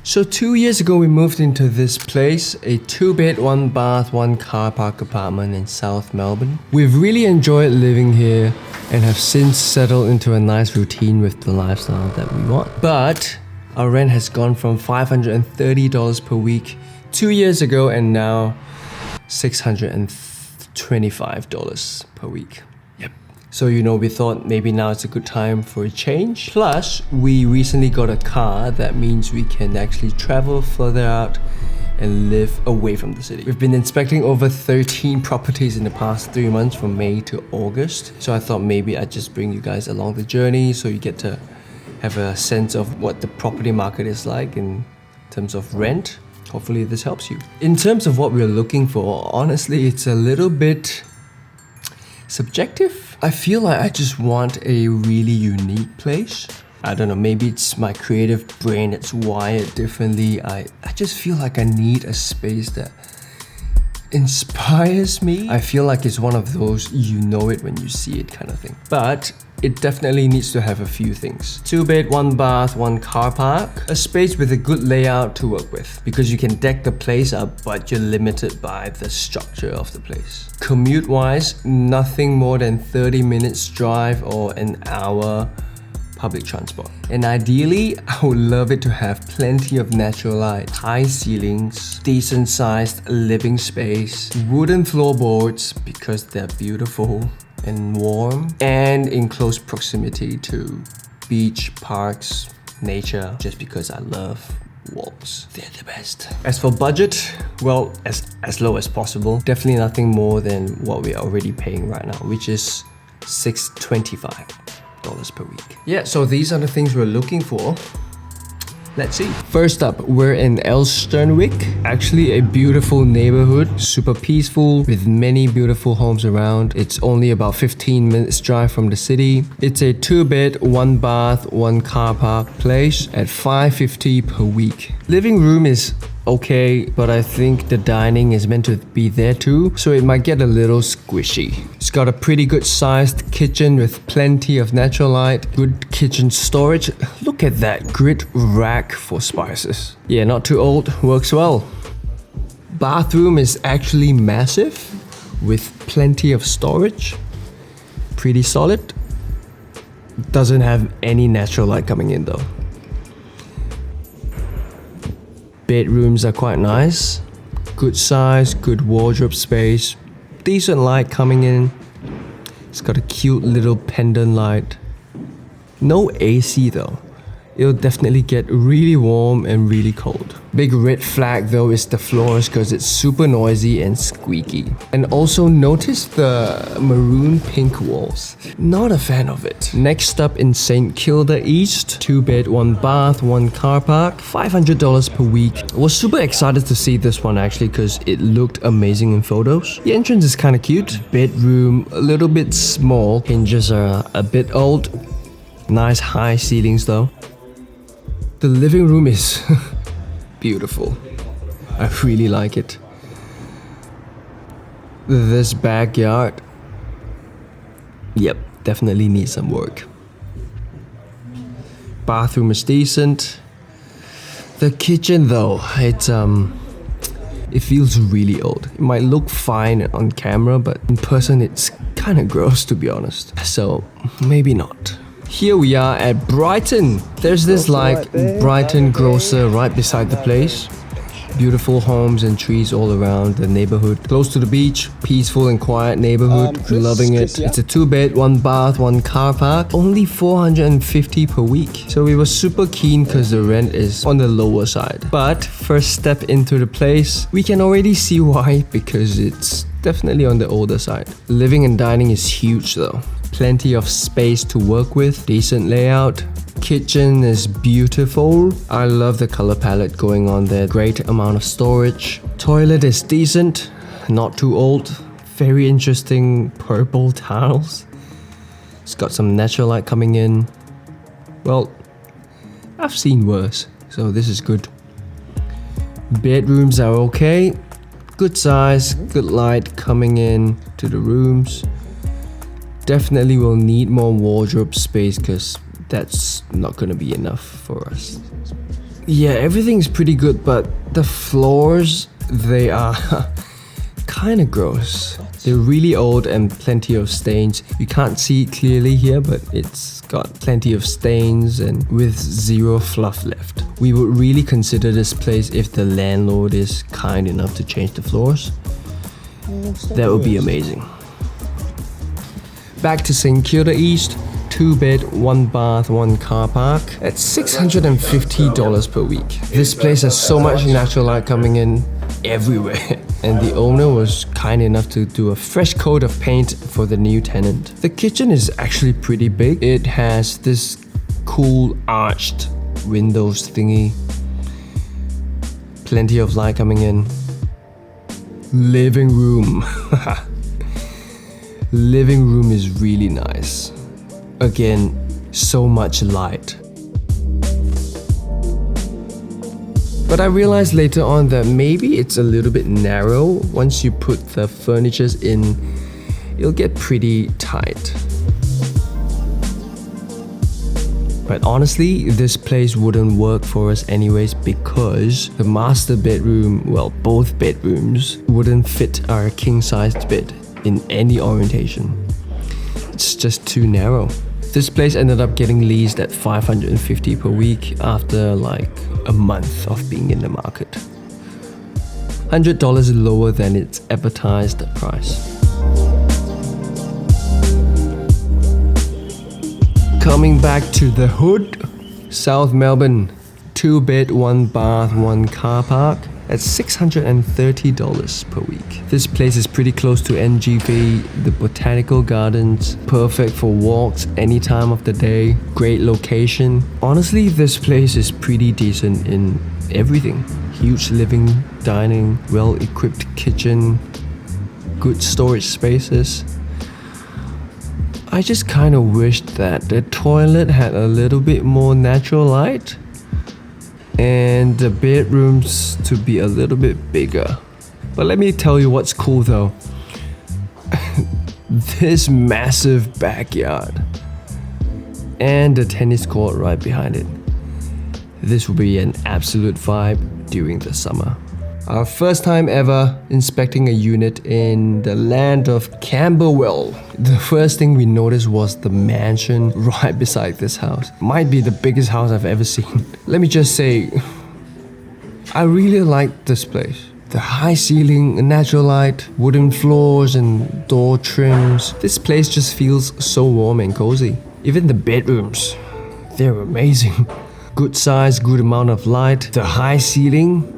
So 2 years ago we moved into this place, a 2-bed, 1-bath, 1-car park apartment in South Melbourne. We've really enjoyed living here and have since settled into a nice routine with the lifestyle that we want. But our rent has gone from $530 per week 2 years ago and now $625 per week. So we thought maybe now it's a good time for a change. Plus, we recently got a car that means we can actually travel further out and live away from the city. We've been inspecting over 13 properties in the past 3 months from May to August. So I thought maybe I'd just bring you guys along the journey so you get to have a sense of what the property market is like in terms of rent. Hopefully this helps you. In terms of what we're looking for, honestly, it's a little bit subjective. I feel like I just want a really unique place. I don't know, maybe it's my creative brain that's wired differently. I just feel like I need a space that inspires me. I feel like it's one of those you know it when you see it kind of thing. But it definitely needs to have a few things. 2-bed, 1-bath, 1-car park. A space with a good layout to work with because you can deck the place up but you're limited by the structure of the place. Commute-wise, nothing more than 30 minutes drive or an hour public transport. And ideally, I would love it to have plenty of natural light, high ceilings, decent sized living space, wooden floorboards because they're beautiful and warm, and in close proximity to beach, parks, nature, just because I love walks. They're the best. As for budget, well, as low as possible. Definitely nothing more than what we're already paying right now, which is $625 per week. Yeah, so these are the things we're looking for. Let's see. First up, we're in Elsternwick. Actually a beautiful neighborhood, super peaceful with many beautiful homes around. It's only about 15 minutes drive from the city. It's a 2-bed, 1-bath, 1-car park place at $550 per week. Living room is okay, but I think the dining is meant to be there too, so it might get a little squishy. It's got a pretty good sized kitchen with plenty of natural light, good kitchen storage. Look at that grit rack for spices. Yeah, not too old, works well. Bathroom is actually massive with plenty of storage. Pretty solid. Doesn't have any natural light coming in though. Bedrooms are quite nice. Good size, good wardrobe space, decent light coming in. It's got a cute little pendant light. No AC though. It'll definitely get really warm and really cold. Big red flag though is the floors because it's super noisy and squeaky. And also notice the maroon pink walls. Not a fan of it. Next up in St. Kilda East, 2-bed, 1-bath, 1-car park, $500 per week. I was super excited to see this one actually because it looked amazing in photos. The entrance is kind of cute. Bedroom, a little bit small. Hinges are a bit old. Nice high ceilings though. The living room is beautiful. I really like it. This backyard, yep, definitely needs some work. Bathroom is decent. The kitchen though, it feels really old. It might look fine on camera, but in person it's kind of gross to be honest. So maybe not. Here we are at Brighton. There's this like Brighton grocer right beside the place. Beautiful homes and trees all around the neighborhood. Close to the beach, peaceful and quiet neighborhood. Loving it. It's a 2-bed, 1-bath, 1-car park. Only $450 per week. So we were super keen because the rent is on the lower side. But first step into the place, we can already see why, because it's definitely on the older side. Living and dining is huge though. Plenty of space to work with, decent layout. Kitchen is beautiful. I love the color palette going on there. Great amount of storage. Toilet is decent, not too old. Very interesting purple tiles. It's got some natural light coming in. Well, I've seen worse, so this is good. Bedrooms are okay. Good size, good light coming in to the rooms. Definitely will need more wardrobe space because that's not gonna be enough for us. Yeah, everything's pretty good, but the floors, they are kind of gross. They're really old and plenty of stains. You can't see it clearly here, but it's got plenty of stains and with zero fluff left. We would really consider this place if the landlord is kind enough to change the floors. That would be amazing. Back to St. Kilda East. 2 bed, 1 bath, 1 car park at $650 per week. This place has so much natural light coming in everywhere, and the owner was kind enough to do a fresh coat of paint for the new tenant. The kitchen is actually pretty big. It has this cool arched windows thingy. Plenty of light coming in. Living room. Living room is really nice. Again, so much light. But I realized later on that maybe it's a little bit narrow. Once you put the furnitures in, it'll get pretty tight. But honestly, this place wouldn't work for us anyways because the master bedroom, well, both bedrooms, wouldn't fit our king-sized bed in any orientation. It's just too narrow. This place ended up getting leased at $550 per week after like a month of being in the market. $100 lower than its advertised price. Coming back to the hood, South Melbourne. 2 bed, 1 bath, 1 car park at $630 per week. This place is pretty close to NGV, the botanical gardens, perfect for walks any time of the day, great location. Honestly, this place is pretty decent in everything. Huge living, dining, well-equipped kitchen, good storage spaces. I just kind of wished that the toilet had a little bit more natural light and the bedrooms to be a little bit bigger. But let me tell you what's cool though. This massive backyard and the tennis court right behind it. This will be an absolute vibe during the summer. Our first time ever inspecting a unit in the land of Camberwell. The first thing we noticed was the mansion right beside this house. Might be the biggest house I've ever seen. Let me just say, I really like this place. The high ceiling, natural light, wooden floors and door trims. This place just feels so warm and cozy. Even the bedrooms, they're amazing. Good size, good amount of light. The high ceiling,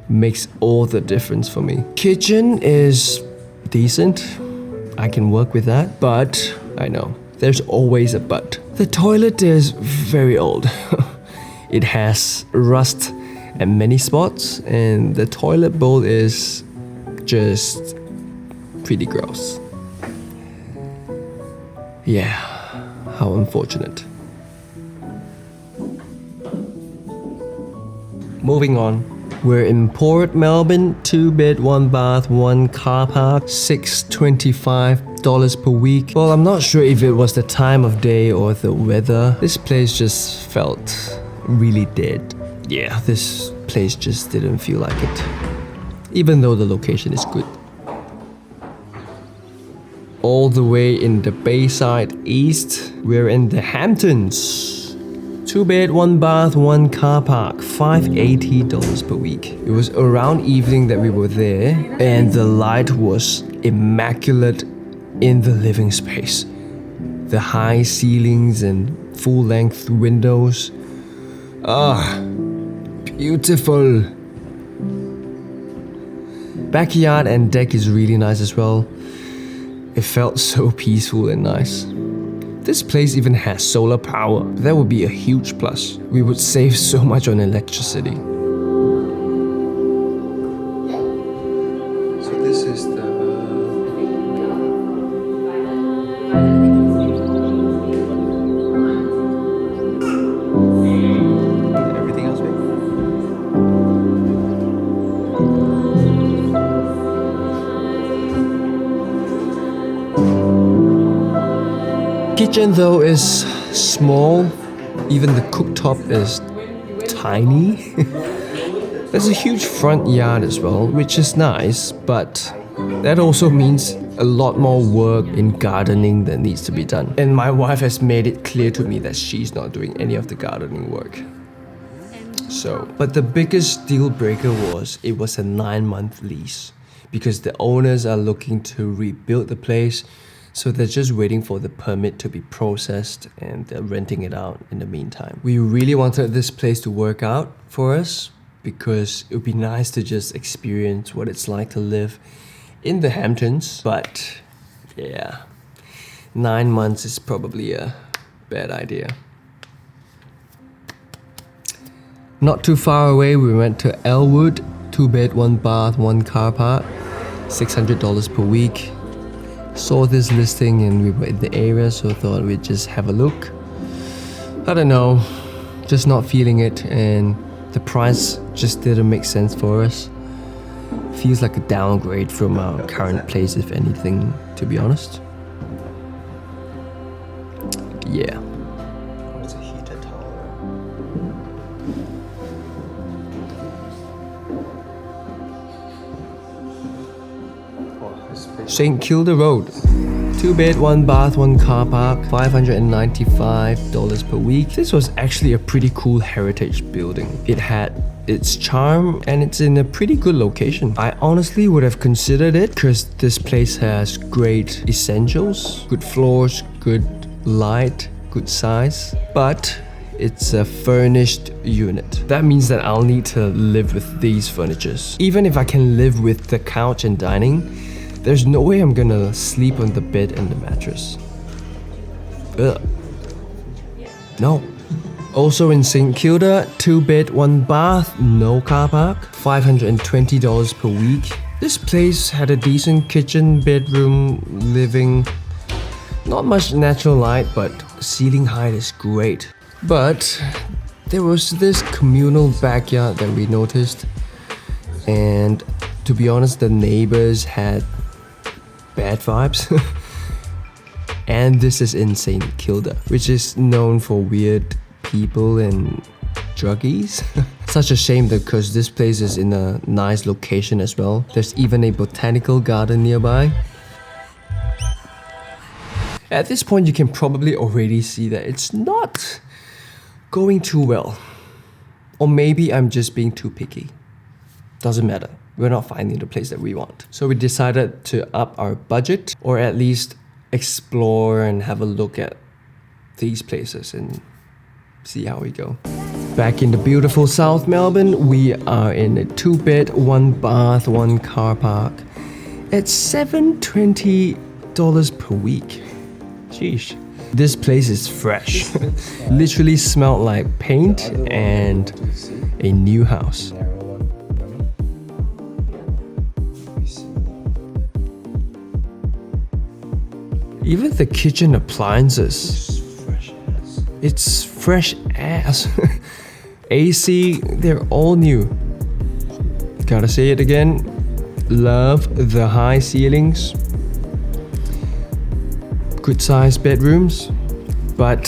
makes all the difference for me. Kitchen is decent. I can work with that, but I know there's always a but. The toilet is very old. It has rust at many spots, and the toilet bowl is just pretty gross. Yeah, how unfortunate. Moving on. We're in Port Melbourne, 2 bed, 1 bath, 1 car park, $625 per week. Well, I'm not sure if it was the time of day or the weather. This place just felt really dead. Yeah, this place just didn't feel like it. Even though the location is good. All the way in the Bayside East, we're in the Hamptons. 2 bed, 1 bath, 1 car park, $580 per week. It was around evening that we were there, and the light was immaculate in the living space. The high ceilings and full-length windows. Beautiful. Backyard and deck is really nice as well. It felt so peaceful and nice. This place even has solar power. That would be a huge plus. We would save so much on electricity. So this is the... Everything else, babe? Kitchen though is small. Even the cooktop is tiny. There's a huge front yard as well, which is nice, but that also means a lot more work in gardening that needs to be done. And my wife has made it clear to me that she's not doing any of the gardening work. So, but the biggest deal breaker was it was a 9-month lease because the owners are looking to rebuild the place. So they're just waiting for the permit to be processed and they're renting it out in the meantime. We really wanted this place to work out for us because it would be nice to just experience what it's like to live in the Hamptons. But yeah, 9 months is probably a bad idea. Not too far away, we went to Elwood, 2-bed, 1-bath, 1-car park, $600 per week. Saw this listing and we were in the area, so thought we'd just have a look. I don't know, just not feeling it, and the price just didn't make sense for us. Feels like a downgrade from our current place, if anything, to be honest. Yeah. It's a heated towel. St. Kilda Road. 2-bed, 1-bath, 1-car park, $595 per week. This was actually a pretty cool heritage building. It had its charm and it's in a pretty good location. I honestly would have considered it because this place has great essentials, good floors, good light, good size, but it's a furnished unit. That means that I'll need to live with these furnitures. Even if I can live with the couch and dining, there's no way I'm gonna sleep on the bed and the mattress. Ugh. No. Also in St. Kilda, 2-bed, 1-bath, no car park, $520 per week. This place had a decent kitchen, bedroom, living. Not much natural light, but ceiling height is great. But there was this communal backyard that we noticed, and to be honest, the neighbors had bad vibes. And this is in St. Kilda, which is known for weird people and druggies. Such a shame because this place is in a nice location as well. There's even a botanical garden nearby. At this point, you can probably already see that it's not going too well. Or maybe I'm just being too picky. Doesn't matter. We're not finding the place that we want. So we decided to up our budget, or at least explore and have a look at these places and see how we go. Back in the beautiful South Melbourne, we are in a 2-bed, 1-bath, 1-car park at $720 per week. Sheesh. This place is fresh. Literally smelled like paint and a new house. Even the kitchen appliances. It's fresh as. AC, they're all new. Gotta say it again. Love the high ceilings. Good sized bedrooms. But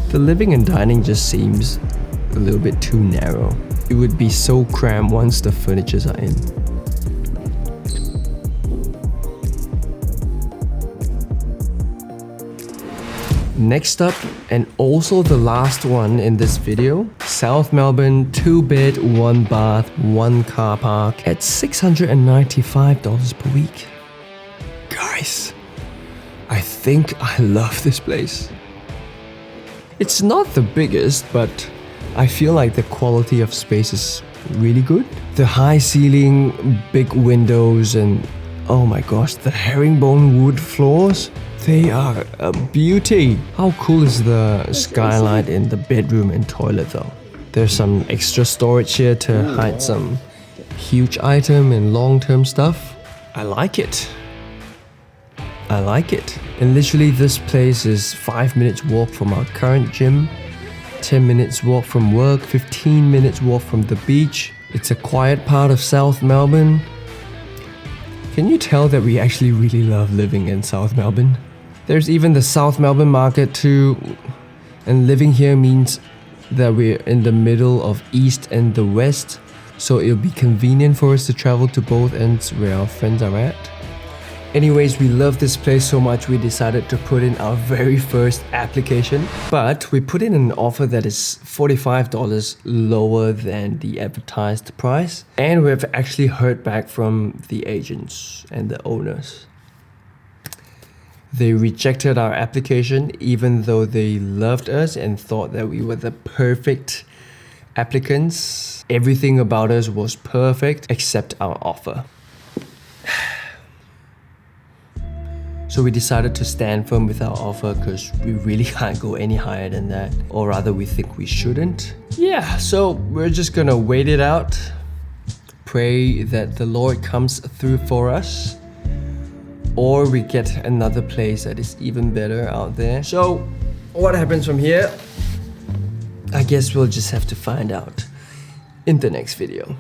the living and dining just seems a little bit too narrow. It would be so cramped once the furnitures are in. Next up, and also the last one in this video, South Melbourne, 2-bed, 1-bath, 1-car park at $695 per week. Guys, I think I love this place. It's not the biggest, but I feel like the quality of space is really good. The high ceiling, big windows, and oh my gosh, the herringbone wood floors. They are a beauty. How cool is the skylight in the bedroom and toilet though? There's some extra storage here to hide some huge item and long-term stuff. I like it. I like it. And literally this place is 5 minutes walk from our current gym, 10 minutes walk from work, 15 minutes walk from the beach. It's a quiet part of South Melbourne. Can you tell that we actually really love living in South Melbourne? There's even the South Melbourne market too, and living here means that we're in the middle of East and the West, so it'll be convenient for us to travel to both ends where our friends are at. Anyways, we love this place so much we decided to put in our very first application. But we put in an offer that is $45 lower than the advertised price. And we've actually heard back from the agents and the owners. They rejected our application even though they loved us and thought that we were the perfect applicants. Everything about us was perfect except our offer. So we decided to stand firm with our offer because we really can't go any higher than that. Or rather, we think we shouldn't. Yeah, so we're just gonna wait it out. Pray that the Lord comes through for us. Or we get another place that is even better out there. So, what happens from here? I guess we'll just have to find out in the next video.